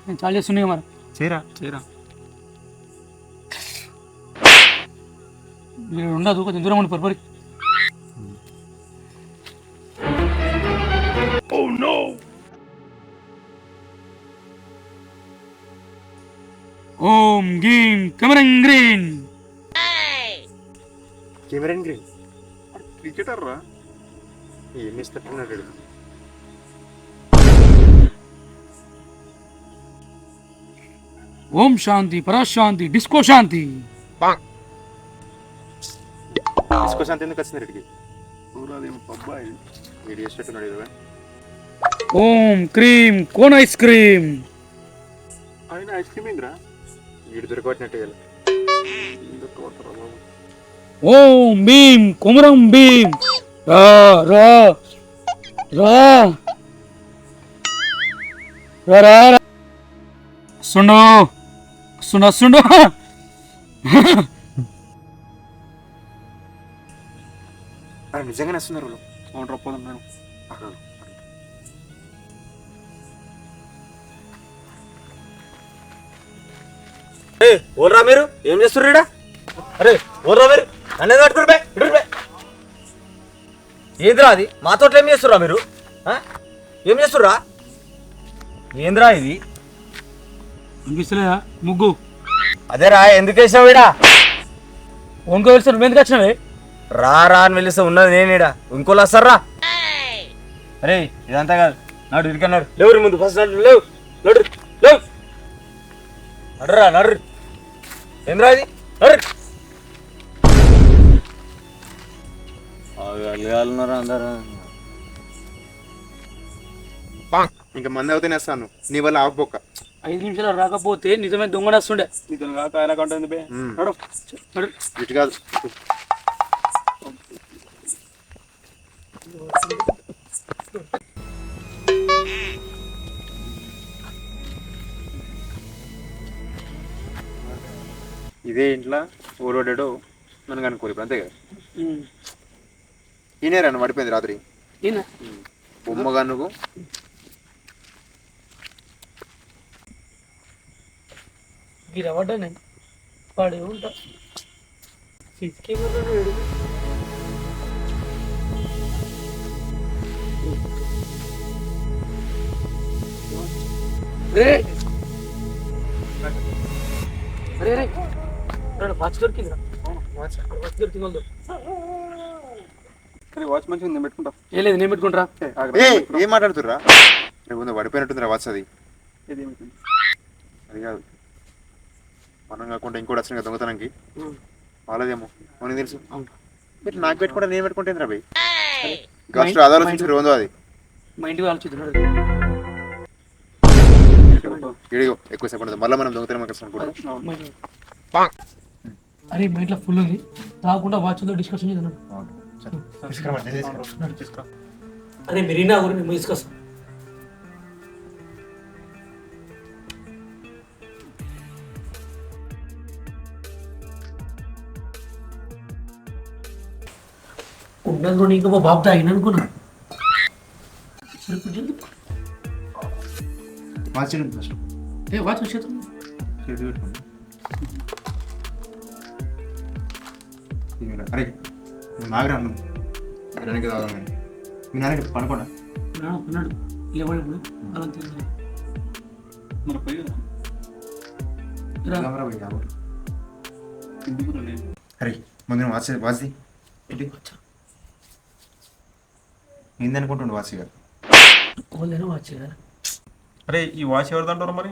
నేను చాలా చేస్తున్నాయి మరి చేరా చేరా మీరు ఉండదు కొంచెం దూరం ఉండి పొరపడి ఓం గీం Cameron Green Cameron Green cricketer రా ఏం ఇస్తున్నాడు ఓం శాంతి పరాశాంతి డిస్కో శాంతి డిస్కో శాంతి ఎందుకు వచ్చింది రెడ్డికి అబ్బాయి వీడియో చేస్తున్నాడు కదా ఓం క్రీమ్ కోన్ ఐస్ క్రీమ్ ఆయన ఐస్ క్రీమ్ ఏంద్రా వీడు దొరకబట్టినట్టు ఓం భీమ్ కుమరం భీమ్ రా రా రా రా రా రా. సుండు సుండు సుండు నిజంగానే వస్తున్నారు అవును రొప్పదన్నాను ఓర్రా మీరు ఏం చేస్తుర్రా? అరే ఓర్రా మీరు అనేది పట్టుకుని ఏంద్రా అది మా తోటలో ఏం చేస్తుర్రా మీరు? ఏం చేస్తుర్రా? ఏంద్రా ఇది? అనిపిస్తలేదా ముగ్గు? అదేరా ఎందుకు వేసావు ఈడ? వంకో వెళ్తా నువ్వు ఎందుకు వచ్చినావే? రా రా అని వెళ్ళిస్తా ఉన్నది నేనేడా ఇంకోలా వస్తారా? అరే ఇదంతా కాదు నాడు ఇరికన్నాడు లేవు ముందు ఫస్ట్ నాడు లేవు నడు లేవు నడురా నడు ఏంద్రా ఇది నడు అందరూ ఇంకా మంది అవుతానే వస్తాను నీ వల్ల ఆగపోక 5 నిమిషాలు రాకపోతే నిజమే దొంగడేస్తుండే నీతో కాక ఆయన కంటుంది ఇటు కాదు ఇదే ఇంట్లో ఓడోడాడో నన్ను కనుక్కోరు ఇప్పుడు అంతే కదా ఈయనే రాను పడిపోయింది రాత్రి బొమ్మగా నువ్వు గిరవడ్డా నేను పడి ఉంటా వాచ్ దొరికింది వాచ్ మంచిగా ఉంది పెట్టుకుంటా ఏ లేదు నేను పెట్టుకుంటా ఏం మాట్లాడుతుర్రా రేపు పడిపోయినట్టుందిరా వాచ్ అది అది కాదు మనం కాకుండా ఇంకోటి వచ్చిన దొంగతనానికి వాళ్ళదేమో మనకి తెలుసు మీరు నాకు పెట్టుకుంటా నేను పెట్టుకుంటేంద్రా భయ్ గస్ట్ ఆలోచించి రోజు అది మా ఇంటికి ఆలోచిస్తున్నాడు ఎక్కువసేపు ఉండదు మళ్ళీ మనం దొంగతనం అరే మా ఇంట్లో ఫుల్ ఉంది రాకుండా వాచ్తో డిస్కషన్ చేద్దాం అరే మెరీనా గురించి మేము తీసుకొస్తాం ఉండదు ఇంకా మా బాబు తాగిన అనుకున్నా ఏ వాచ్ వచ్చేద్దాం అరే నాగరాను వెనక్కి తాగా మీ నాన్న పనుకోండా ఉన్నాడు లేవాడు అలా తెలియదు మరి పోయి అరే ముందు వాచ్ వాచ్ది ఏందనుకుంటుండు వాచ్ గారు వాచ్ కదా అరే ఈ వాచ్ ఎవరిది అంటారు మరి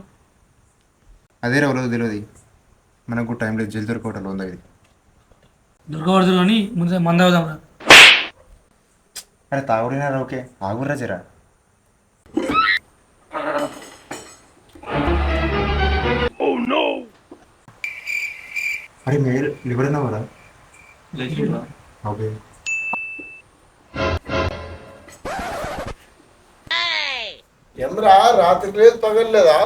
అదే ఎవరో తెలియదు మనకు టైం లేదు జల్ది దొరకవటంలో ఉందా ఇది దొరకబడదు కానీ ముందు మంద అవుదాం రా అరే తాగుడినారా ఓకే ఆగుర్రా జరా అరే మీరు లిబడనా కదా ఓకే ఎంద్రా రాత్రి లేదు పగలేదా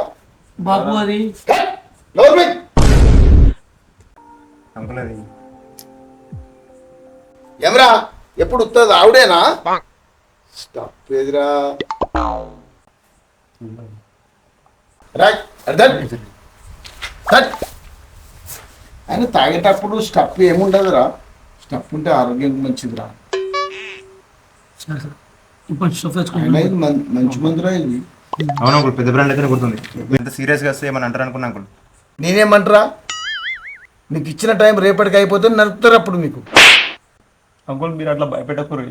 బాబు అది అంకుల్ అది ఎమరా ఎప్పుడు వస్తుంది ఆవిడేనా స్టాప్ ఏదిరా రైట్ అర్థం ఆయన తాగేటప్పుడు స్టప్ ఏముండదురా, స్టప్ ఉంటే ఆరోగ్యానికి మంచిదిరా. సరే సరే ఇప్పుడు స్టఫ్ ఆయన తెచ్చుకుంటాను ఇది మంచి మందురా ఇది. అవును అంకుల్, పెద్ద బ్రాండ్ అయితేనే గుర్తుంది. ఎంత సీరియస్గా వస్తే ఏమని అంటారు అనుకున్నా అంకుల్. నేనేమంటారా, మీకు ఇచ్చిన టైం రేపటికి అయిపోతే నడుపుతారు అప్పుడు మీకు. అంకుల్ మీరు అట్లా భయపెట్టకూరు.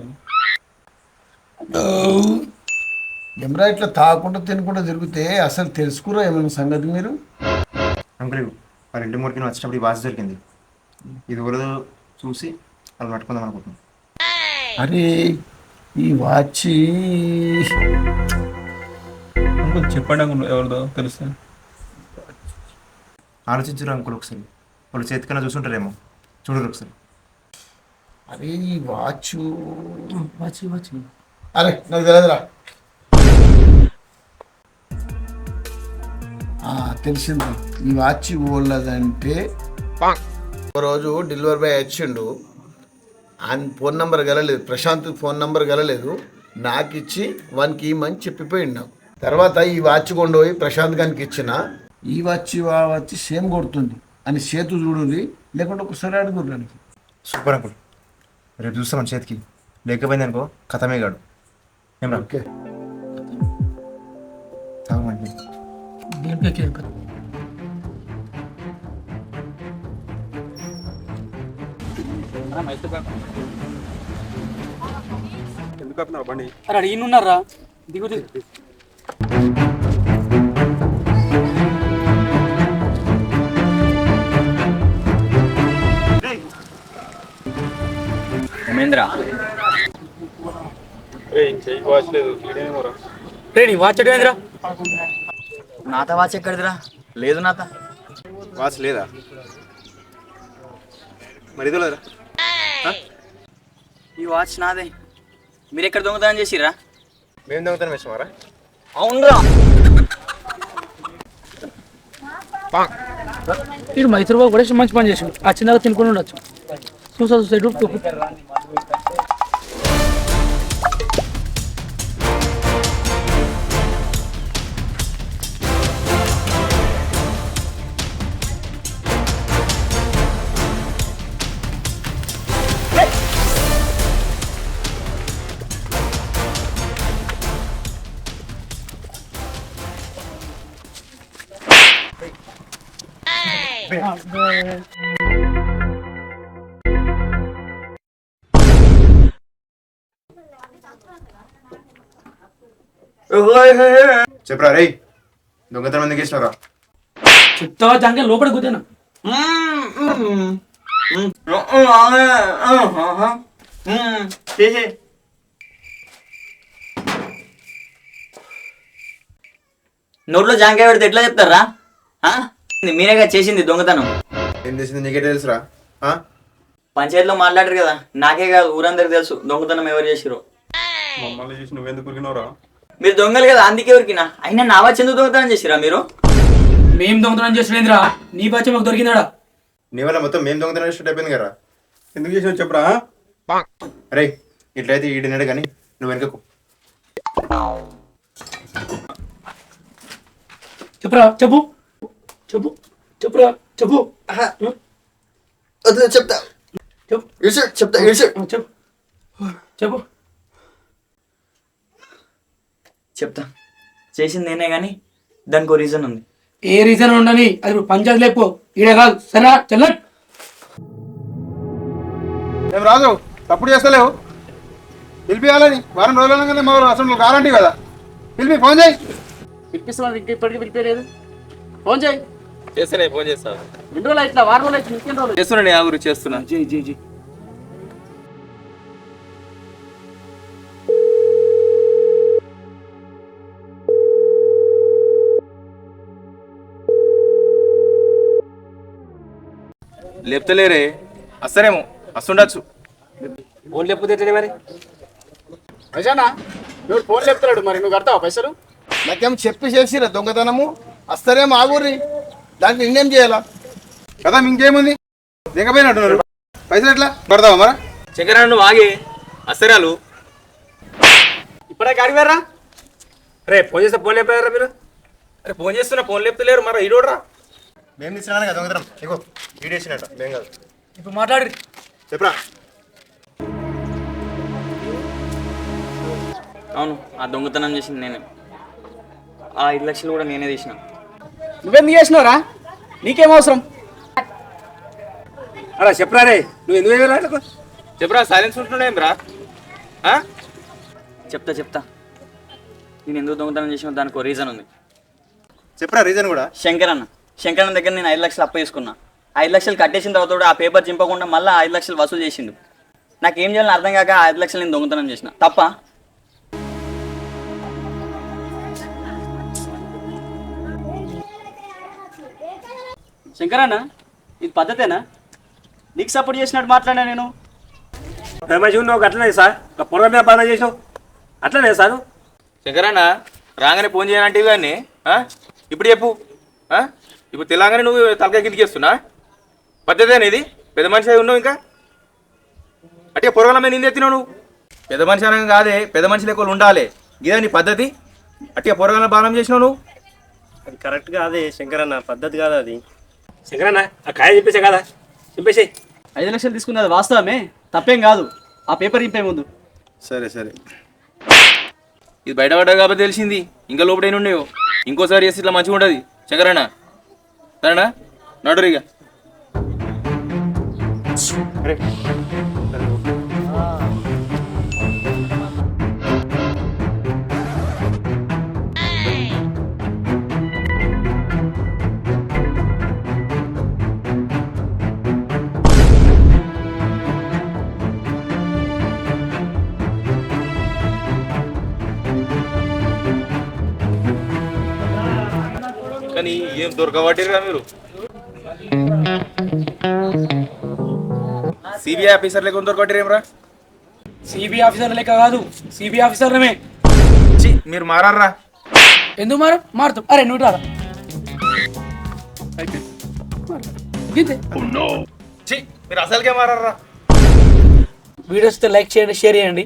ఎమరా ఇట్లా తాగకుండా తినకుండా తిరిగితే అసలు తెలుసుకురా ఏమైనా సంగతి మీరు? అంకుల్ వాళ్ళ ఇంటి మురికి వచ్చేటప్పుడు ఈ వాచ్ దొరికింది. ఇది ఎవరిదో చూసి వాళ్ళు పట్టుకుందాం అనుకుంటున్నాం. అరే ఈ వాచ్ అంకుల్ చెప్పండి అంకుల్, ఎవరిదో తెలుస్తుంది. ఆలోచించరు అంకుల్ ఒకసారి, వాళ్ళు చేతికన్నా చూసుంటారేమో, చూడరు ఒకసారి. అరే ఈ వాచ్ వచ్చి వచ్చి అరే నాకు తెలియదురా. తెలిసింది ఈ వాచ్ ఓళ్ళదంటే ఒకరోజు డెలివరీ బాయ్ వచ్చిండు, ఆయన ఫోన్ నెంబర్ గెలలేదు, ప్రశాంత్ ఫోన్ నెంబర్ గెలలేదు, నాకు ఇచ్చి వానికి ఇమ్మని చెప్పిపోయిండు నాకు. తర్వాత ఈ వాచ్ కొండపోయి ప్రశాంత్ గారికి ఇచ్చిన, ఈ వాచ్ సేమ్ కొడుతుంది అని చేతు చూడుంది, లేకుంటే ఒకసారి అడుగురు దానికి. సూపర్ అంకుల్, రేపు చూస్తాం మన చేతికి, లేకపోయింది అనుకో కథమే గాడు. ఏం రా ఓకే తాగమండి. దేనికి ఎందుకు ఆపినావు బండి? అరే అడిగినున్నారా దిగు దిగు. ఉమేంద్ర రే నీ వాచ్ ఎక్కడైందిరా? నాత వాచ్ ఎక్కడిదిరా? లేదు నాత. వాచ్ లేదా? మరి ఇదో లేదురా. ఈ వాచ్ నాదే. మీరు ఎక్కడ దొంగతనం చేసిర్రా? మేము దొంగతనం వేసామారా? అవునరా. వీడు మైసూర్ బాబు కూడా మంచి పని చేసాడు, ఆ చిన్నగా తినుకుని ఉండొచ్చు. చూసా చూసా ఇటు చెప్పరా రే, దొంగతనం ఎందుకు వేసినారా? చెప్తావా దానికి లోపల కూర్చోనా? నోట్లో జాంకాయ పెడితే ఎట్లా చెప్తారా? మీరేగా చేసింది దొంగతనం. ఏం చేసింది నీకే తెలుసురా? పంచాయతీలో మాట్లాడారు కదా, నాకే కాదు ఊరందరికి తెలుసు దొంగతనం ఎవరు చేసిరో. మమ్మల్ని చూసి నువ్వెందుకు ఉరికినవరా? మీరు దొంగలు కదా అందుకే ఉరికినా. అయినా నా వచ్చి ఎందుకు దొంగతనం చేసిరా మీరు? మేం దొంగతనం చేసినేంద్రా, నీ బచ్చ మాకు దొరికిందాడా? నీ వల్ల మొత్తం మేము దొంగతనం వేసినట్టు అయిపోయింది కదా. ఎందుకు చేసినావు చెప్పరా? అరే ఇట్లయితే ఈడినాడు కానీ నువ్వు వెనకకు. చెప్పురా చెప్పు చెప్పు చెప్పురా చెప్పు చెప్తా చెప్పు చెప్తా చెప్పు చెప్పు చెప్తా. చేసింది నేనే కానీ దానికి ఒక రీజన్ ఉంది. ఏ రీజన్ ఉండని, అది ఇప్పుడు పంచాయతీ లేకపో ఈడే కాదు. సరేనా చెల్లట్? ఏం రాజు తప్పుడు చేస్తలేవు, పిలిపియాలని వారం రోజులనగానే మా అసలు గ్యారంటీ కదా. పిలిపి ఫోన్ చేయి. పిలిపిస్తున్నా, ఇంకా ఇప్పటికీ పిలిపేలేదు. ఫోన్ చేయి. చేస్తానే ఫోన్ చేస్తా. 2 రోజులు ఇట్లా, వారం రోజులు అయితే ఇంకేం రోజులు చేస్తున్నా నేను ఆ గురించి చేస్తున్నా. జీ జీ జీ లేపుతలేరే, వస్తారేమో, వస్తుండొచ్చు. ఫోన్ లేకపోతే మరి ప్రజానా నువ్వు ఫోన్ లేపుతున్నాడు, మరి నువ్వు కడతావా పైసలు? నాకేం చెప్పి చేసిరా దొంగతనము, వస్తారేమో ఆగుర్రి, దానికి నిన్నేం చేయాలా కదా ఇంకేముంది, దిగపోయినట్టున్నారు. పైసలు ఎట్లా పడతావా మరా? చక్కెర నువ్వు ఆగి వస్తారాలు. ఇప్పుడే అడిగారా? రే ఫోన్ చేస్తే ఫోన్ లేపారా మీరు? అరే ఫోన్ చేస్తున్నా, ఫోన్ లేపుతలేరు, మరి ఈడోడ్రా. మేము తీసుకున్నాను కదా దొంగతనం, ఇగో వీడేసినట్ట, మేము కాదు. ఇప్పుడు మాట్లాడి చెప్పరా. అవును, ఆ దొంగతనం చేసింది నేనే. ఆ 5 లక్షలు కూడా నేనే తీసిన. నువ్వెందుకు చేసినావురా? నీకేం అవసరం? అలా చెప్పరా రే, నువ్వు ఎందుకు వెళ్ళాలి? చెప్పరా, సైలెన్స్ ఉంటున్నాడేం రా? చెప్తా. నేను ఎందుకు దొంగతనం చేసిన దానికి ఒక రీజన్ ఉంది. చెప్పరా రీజన్ కూడా. శంకర్ అన్న దగ్గర నేను 5 లక్షలు అప్పు తీసుకున్నా. 5 లక్షలు కట్టేసిన తర్వాత కూడా ఆ పేపర్ చింపకుండా మళ్ళీ 5 లక్షలు వసూలు చేసిండు. నాకేం చేయాలని అర్థం కాక 5 లక్షలు నేను దొంగతనం చేసిన. తప్ప? శంకరన్న, ఇది పద్ధతేనా? నీకు సపోర్ట్ చేసినట్టు మాట్లాడా నేను? మంచిగా ఉన్నావు అట్లనే సార్, పొరగ మీద బాగా చేసినావు అట్లనే సార్. శంకరన్న రాగానే ఫోన్ చేయనంటే కానీ ఇప్పుడు చెప్పు. ఇప్పుడు తెలంగాణ నువ్వు తలకాయ కిందికి వేస్తున్నా? పద్ధతేనా ఇది? పెద్ద మనిషి అయి ఉన్నావు ఇంకా అంటే పొరగల మీద నిందెత్తినావు నువ్వు. పెద్ద మనిషి అనగా కాదే, పెద్ద మనిషి లెక్కలు ఉండాలి. ఇదే నీ పద్ధతి? అట్టే పొరగల బాణం చేసినావు నువ్వు. అది కరెక్ట్ కాదే శంకరన్న, పద్ధతి కాదు అది. శంకరన్న ఆ కాయ చెప్పేసా కదా, చెప్పేసి 5 లక్షలు తీసుకున్నది వాస్తవమే, తప్పేం కాదు. ఆ పేపర్ ఇంపే ముందు. సరే ఇది బయటపడ్డా కాబట్టి తెలిసింది, ఇంకా లోపడైనా ఉండేవో. ఇంకోసారి చేసి ఇట్లా మంచిగా ఉంటుంది శంకరన్న. సరేనా? నడురిగా. కానీ ఏం దొరకబట్టిరా మీరు? సిబిఐ ఆఫీసర్ లెక్క దొరకబట్టిరేమరా? సిబిఐ ఆఫీసర్ లెక్క కాదు, సిబిఐ ఆఫీసర్లమే. మీరు మారారా? ఎందుకు మారుతాం? అరే నువ్వు రారా, మీరు అసలుకే మారారా? వీడియోస్ లైక్ చేయండి, షేర్ చేయండి.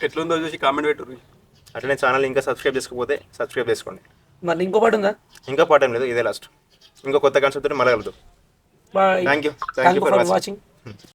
ఎట్లుందో చూసి కామెంట్ పెట్టు. అట్లనే ఛానల్ ఇంకా సబ్స్క్రైబ్ చేసుకోకపోతే సబ్స్క్రైబ్ చేసుకోండి. మరి ఇంకో పాటు ఉందా? ఇంకా పాట ఏం లేదు, ఇదే లాస్ట్. ఇంకో కొత్త కాన్సెప్ట్ మళ్ళీ కలుద్దాం. Bye. Thank you thank you for for watching. Watching.